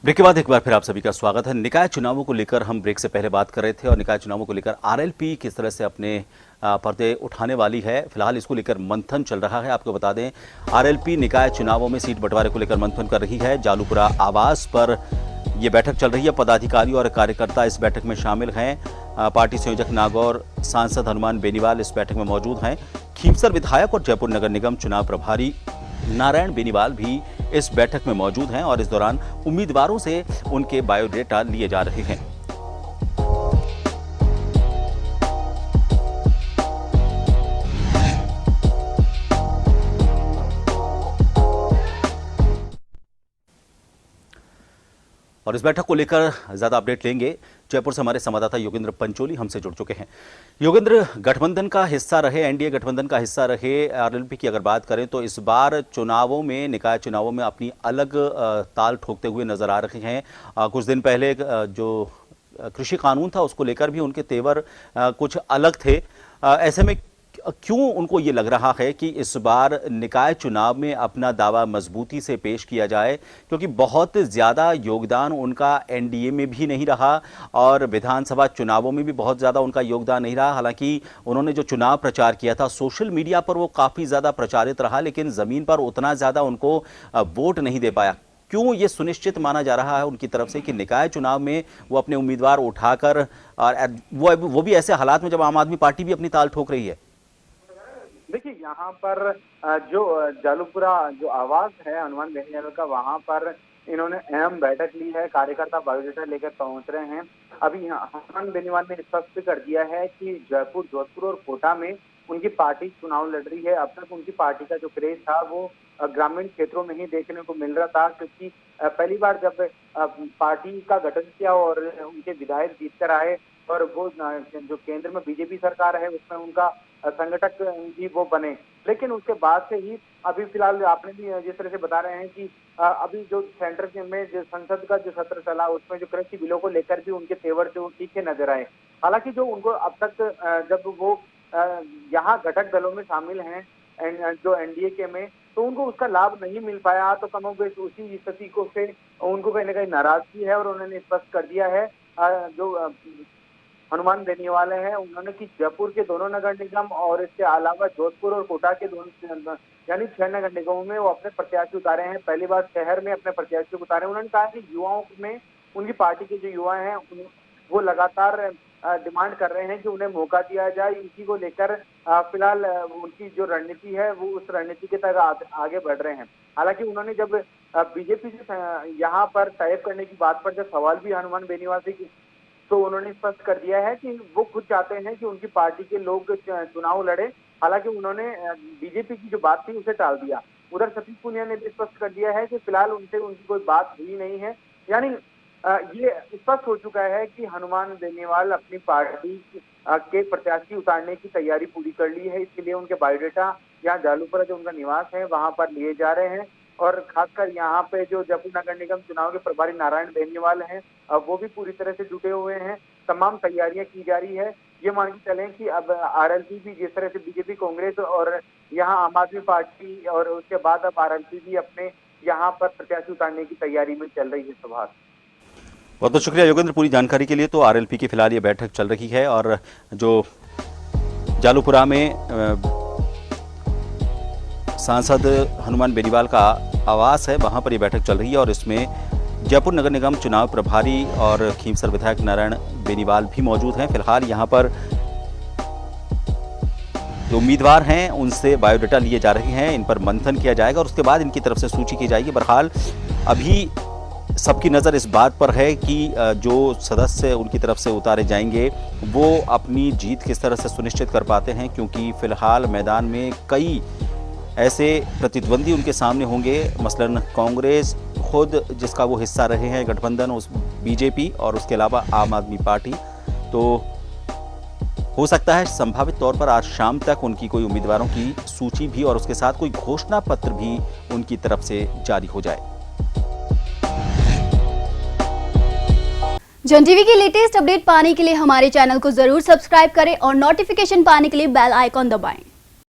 Break के बाद एक बार फिर आप सभी का स्वागत है। निकाय चुनावों को लेकर हम ब्रेक से पहले बात कर रहे थे और निकाय चुनावों को लेकर आरएलपी किस तरह से अपने पर्दे उठाने वाली है, फिलहाल इसको लेकर मंथन चल रहा है। आपको बता दें, आरएलपी निकाय चुनावों में सीट बंटवारे को लेकर मंथन कर रही है। जालूपुरा आवास पर ये बैठक चल रही है। पदाधिकारी और कार्यकर्ता इस बैठक में शामिल हैं। पार्टी संयोजक नागौर सांसद हनुमान बेनीवाल इस बैठक में मौजूद हैं। खींवसर विधायक और जयपुर नगर निगम चुनाव प्रभारी नारायण बेनीवाल भी इस बैठक में मौजूद हैं और इस दौरान उम्मीदवारों से उनके बायोडेटा लिए जा रहे हैं। और इस बैठक को लेकर ज्यादा अपडेट लेंगे। जयपुर से हमारे संवाददाता योगेंद्र पंचोली हमसे जुड़ चुके हैं। योगेंद्र, गठबंधन का हिस्सा रहे, एनडीए गठबंधन का हिस्सा रहे आरएलपी की अगर बात करें तो इस बार चुनावों में, निकाय चुनावों में अपनी अलग ताल ठोकते हुए नजर आ रहे हैं। कुछ दिन पहले जो कृषि कानून था उसको लेकर भी उनके तेवर कुछ अलग थे। ऐसे में क्यों उनको ये लग रहा है कि इस बार निकाय चुनाव में अपना दावा मजबूती से पेश किया जाए, क्योंकि बहुत ज्यादा योगदान उनका एनडीए में भी नहीं रहा और विधानसभा चुनावों में भी बहुत ज्यादा उनका योगदान नहीं रहा। हालांकि उन्होंने जो चुनाव प्रचार किया था सोशल मीडिया पर वो काफी ज्यादा प्रचारित रहा, लेकिन जमीन पर उतना ज्यादा उनको वोट नहीं दे पाया। क्यों ये सुनिश्चित माना जा रहा है उनकी तरफ से कि निकाय चुनाव में वो अपने उम्मीदवार उठाकर, और वो भी ऐसे हालात में जब आम आदमी पार्टी भी अपनी ताल ठोक रही है? देखिए, यहाँ पर जो जालूपुरा जो आवास है हनुमान बेनीवाल का, वहाँ पर इन्होंने अहम बैठक ली है। कार्यकर्ता बायोडेटा लेकर पहुंच रहे हैं। अभी हनुमान बेनीवाल ने स्पष्ट कर दिया है कि जयपुर, जोधपुर और कोटा में उनकी पार्टी चुनाव लड़ रही है। अब तक उनकी पार्टी का जो क्रेज था वो ग्रामीण क्षेत्रों में ही देखने को मिल रहा था, क्योंकि पहली बार जब पार्टी का गठन किया और उनके विधायक जीत कर आए और वो जो केंद्र में बीजेपी सरकार है उसमें उनका संगठक भी वो बने, लेकिन उसके बाद से ही अभी फिलहाल आपने भी जिस तरह से बता रहे हैं कि अभी जो सेंटर में जो संसद का जो सत्र चला उसमें जो कृषि बिलों को लेकर भी उनके तेवर जो तीखे नजर आए। हालांकि जो उनको अब तक जब वो यहाँ घटक दलों में शामिल हैं जो एनडीए के में, तो उनको उसका लाभ नहीं मिल पाया। तो कमोबेश उसी स्थिति को से उनको कहीं ना कहीं नाराजगी है और उन्होंने स्पष्ट कर दिया है जो हनुमान बेनीवाल हैं उन्होंने कि जयपुर के दोनों नगर निगम और इसके अलावा जोधपुर और कोटा के दोनों यानी 6 नगर निगमों में वो अपने प्रत्याशी उतारे हैं। पहली बार शहर में अपने प्रत्याशी उतारे। उन्होंने कहा कि युवाओं में, उनकी पार्टी के जो युवा हैं वो लगातार डिमांड कर रहे हैं कि उन्हें मौका दिया जाए। इसी को लेकर फिलहाल उनकी जो रणनीति है वो उस रणनीति के तहत आगे बढ़ रहे हैं। हालांकि उन्होंने जब बीजेपी से यहाँ पर टाइप करने की बात पर जब सवाल भी हनुमान बेनीवाल से तो उन्होंने स्पष्ट कर दिया है कि वो खुद चाहते हैं कि उनकी पार्टी के लोग चुनाव लड़े। हालांकि उन्होंने बीजेपी की जो बात थी उसे टाल दिया। उधर सतीश पूनिया ने भी स्पष्ट कर दिया है कि फिलहाल उनसे उनकी कोई बात हुई नहीं है। यानी ये स्पष्ट हो चुका है कि हनुमान बेनीवाल अपनी पार्टी के प्रत्याशी उतारने की तैयारी पूरी कर ली है। इसके लिए उनके बायोडेटा यहाँ जालूपुरा जो उनका निवास है वहां पर लिए जा रहे हैं और खासकर यहाँ पे जो जयपुर नगर निगम चुनाव के प्रभारी नारायण बेनीवाल हैं वो भी पूरी तरह से जुटे हुए हैं। तमाम तैयारियां की जा रही है। ये मान के चलें कि अब आरएलपी भी जिस तरह से बीजेपी, कांग्रेस और यहाँ आम आदमी पार्टी और उसके बाद अब आरएलपी भी अपने यहाँ पर प्रत्याशी उतारने की तैयारी में चल रही है। सुभाष, बहुत बहुत शुक्रिया योगेंद्र पूरी जानकारी के लिए। तो आरएलपी की फिलहाल ये बैठक चल रही है और जो जालूपुरा में सांसद हनुमान बेनीवाल का आवास है वहां पर यह बैठक चल रही है और इसमें जयपुर नगर निगम चुनाव प्रभारी और खींवसर विधायक नारायण बेनीवाल भी मौजूद हैं। फिलहाल यहां पर जो उम्मीदवार हैं उनसे बायोडेटा लिए जा रहे हैं, इन पर मंथन किया जाएगा और उसके बाद इनकी तरफ से सूची की जाएगी। बहरहाल अभी सबकी नज़र इस बात पर है कि जो सदस्य उनकी तरफ से उतारे जाएंगे वो अपनी जीत किस तरह से सुनिश्चित कर पाते हैं, क्योंकि फिलहाल मैदान में कई ऐसे प्रतिद्वंदी उनके सामने होंगे। मसलन कांग्रेस खुद जिसका वो हिस्सा रहे हैं गठबंधन, उस बीजेपी और उसके अलावा आम आदमी पार्टी। तो हो सकता है संभावित तौर पर आज शाम तक उनकी कोई उम्मीदवारों की सूची भी और उसके साथ कोई घोषणा पत्र भी उनकी तरफ से जारी हो जाए। जन टीवी की लेटेस्ट अपडेट पाने के लिए हमारे चैनल को जरूर सब्सक्राइब करें और नोटिफिकेशन पाने के लिए बेल आइकॉन दबाएं।